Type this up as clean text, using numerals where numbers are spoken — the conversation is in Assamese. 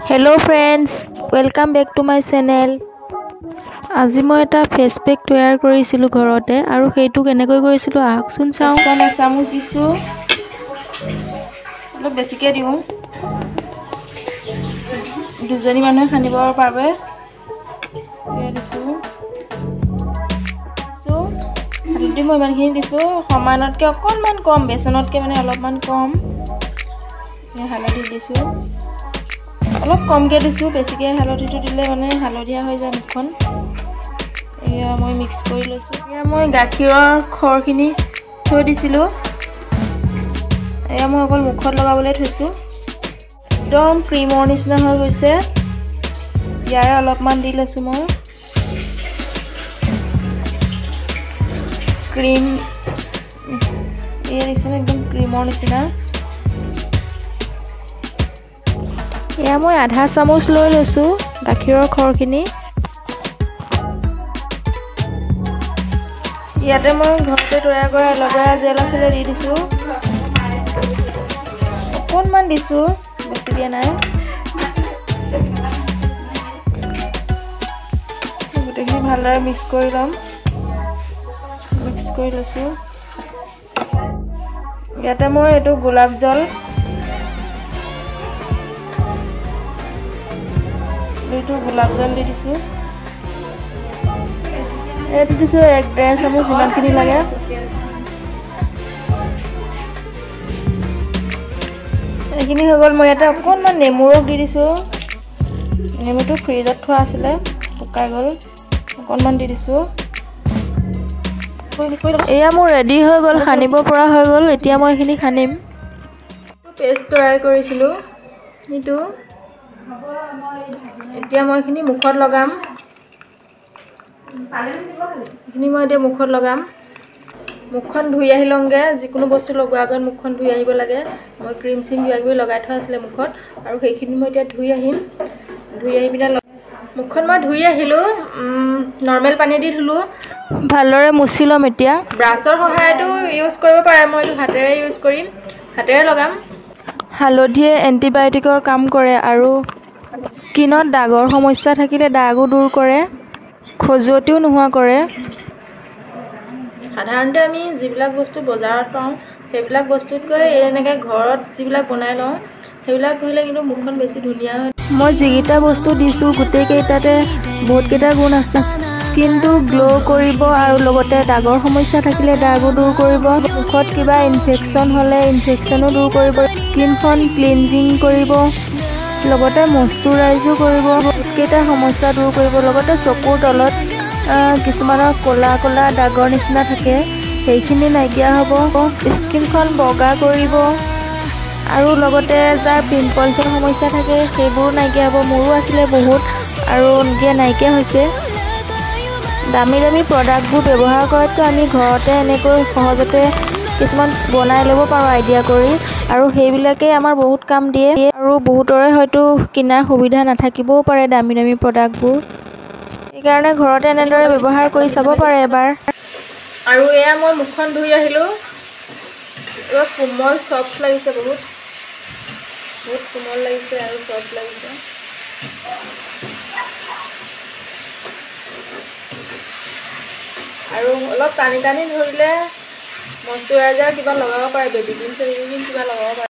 Hello friends, welcome back to my channel. আজি মই এটা ফেস পেক তৈয়াৰ কৰিছিলো ঘৰতে আৰু সেইটো কেনেকৈ কৰিছিলো আহকচোন চাও। চামুচ দিছো অলপ বেছিকে দিও দুজনী মানুহে খানিব পাৰবে দিছো হালধি মই ইমানখিনি দিছো সমানতকে অকনমান কম বেচনতকে মানে অলপমান কম হালধি দিছো অলপ কমকে দিছো বেছিকে হালধিটো দিলে মানে হালধিয়া হৈ যায় মুখখন এয়া মই মিক্স কৰি লৈছো এয়া মই গাখীৰৰ খৰখিনি থৈ দিছিলো এয়া মই অকল মুখত লগাবলৈ থৈছো একদম ক্ৰীমৰ নিচিনা হৈ গৈছে ইয়াৰে অলপমান দি লৈছো মই ক্ৰীম এই নিচিনা একদম ক্ৰীমৰ নিচিনা এয়া মই আধা চামুচ লৈ লৈছো গাখীৰৰ খৰখিনি ইয়াতে মই ঘৰতে তৈয়াৰ কৰা এল'ভেৰা জেল আছিল দি দিছো অকনমান দিছো বেছি দিয়া নাই গোটেইখিনি ভালদৰে মিক্স কৰি লম মিক্স কৰি লৈছো ইয়াতে মই এইটো গোলাপ জল দি দিছো এটো দিছো 1.5 চামুচ ইমানখিনি লাগে এইখিনি হৈ গ'ল মই ইয়াতে অকনমান নেমু ৰস দি দিছো নেমুটো ফ্ৰিজত থোৱা আছিল শুকাই গ'ল অকনমান দি দিছো এয়া মোৰ ৰেডি হৈ গ'ল খানিব পৰা হৈ গ'ল এতিয়া মই এইখিনি খানিম পেষ্ট তৈয়াৰ কৰিছিলো এইটো এতিয়া মই এইখিনি মুখত লগাম মুখখন ধুই আহি লংগে যিকোনো বস্তু লগোৱাৰ আগত মুখখন ধুই আহিব লাগে মই ক্ৰীম সিম কিবাকিবি লগাই থোৱা আছিল মুখত আৰু সেইখিনি মই এতিয়া ধুই আহি পিনে মুখখন মই ধুই আহিলো নৰ্মেল পানী দি ধুলো ভালদৰে মুছি লম এতিয়া ব্ৰাছৰ সহায়তো ইউজ কৰিব পাৰে মই এইটো হাতেৰে ইউজ কৰিম হাতেৰে লগাম হালধিয়ে এন্টিবায়োটিকৰ কাম কৰে আৰু স্কিনত দাগৰ সমস্যা থাকিলে দাগো দূৰ কৰে খজুৱতিও নোহোৱা কৰে সাধাৰণতে আমি যিবিলাক বস্তু বজাৰত পাওঁ সেইবিলাক বস্তুতকৈ এনেকৈ ঘৰত যিবিলাক বনাই লওঁ সেইবিলাক কৰিলে কিন্তু মুখখন বেছি ধুনীয়া হয় মই যিকেইটা বস্তু দিছো গোটেই কেইটাতে বহুত কেইটা গুণ আছে স্কিনটো গ্লো কৰিব আৰু লগতে দাগৰ সমস্যা থাকিলে দাগো দূৰ কৰিব মুখত কিবা ইনফেকচন হ'লে ইনফেকচনো দূৰ কৰিব স্কিনখন ক্লিনজিং কৰিব লগতে মইশ্চাৰাইজো কৰিব কেইটা সমস্যা দূৰ কৰিব লগতে চকুৰ তলত কিছুমানৰ ক'লা ক'লা দাগৰ নিচিনা থাকে সেইখিনি নাইকিয়া হ'ব স্কিনখন বগা কৰিব আৰু লগতে যাৰ পিম্পলছৰ সমস্যা থাকে সেইবোৰ নাইকিয়া হ'ব মোৰো আছিলে বহুত আৰু এতিয়া নাইকিয়া হৈছে দামী দামী প্ৰডাক্টবোৰ ব্যৱহাৰ কৰাতকৈ আমি ঘৰতে এনেকৈ সহজতে কিছুমান বনাই ল'ব পাৰোঁ আইডিয়া কৰি আৰু সেইবিলাকেই আমাৰ বহুত কাম দিয়ে আৰু বহুতৰে হয়তো কিনাৰ সুবিধা নাথাকিবও পাৰে দামী দামী প্ৰডাক্টবোৰ সেইকাৰণে ঘৰতে এনেদৰে ব্যৱহাৰ কৰি চাব পাৰে এবাৰ আৰু এয়া মই মুখখন ধুই আহিলোঁ কোমল চফ্ট লাগিছে বহুত কোমল লাগিছে আৰু চফ্ট লাগিছে আৰু অলপ টানি টানি ধৰিলে মইশ্চাৰাইজাৰ কিবা লগাব পাৰে বেবী ক্ৰীম কিবা লগাব পাৰে